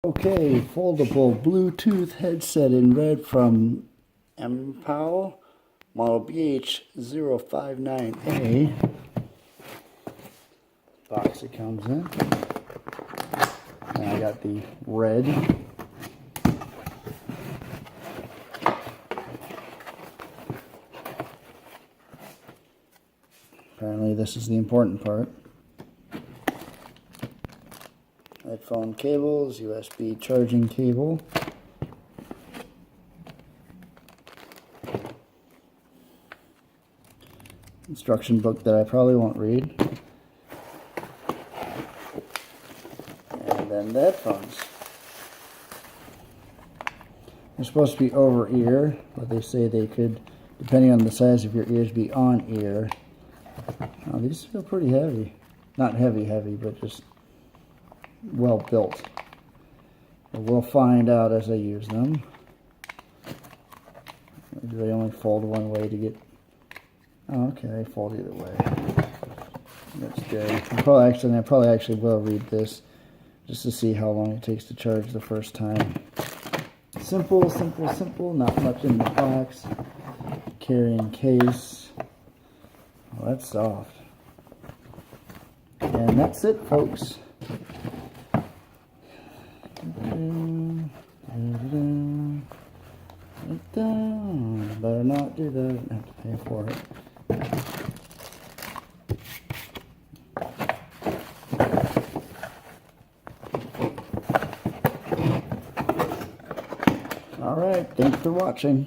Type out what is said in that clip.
Okay, foldable Bluetooth headset in red from MPOW, model BH059A. Box it comes in. And I got the red. Apparently this is the important part. Headphone cables, USB charging cable. Instruction book that I probably won't read. And then the headphones. They're supposed to be over ear, but they say they could, depending on the size of your ears, be on ear. Now, these feel pretty heavy. Not heavy, but just well built. But we'll find out as I use them. Do they only fold one way to get... Oh, okay, they fold either way. That's good. I probably actually will read this just to see how long it takes to charge the first time. Simple, simple, simple. Not much in the box. Carrying case. Oh, that's soft. And that's it, folks. Better not do that. I have to pay for it. All right. Thanks for watching.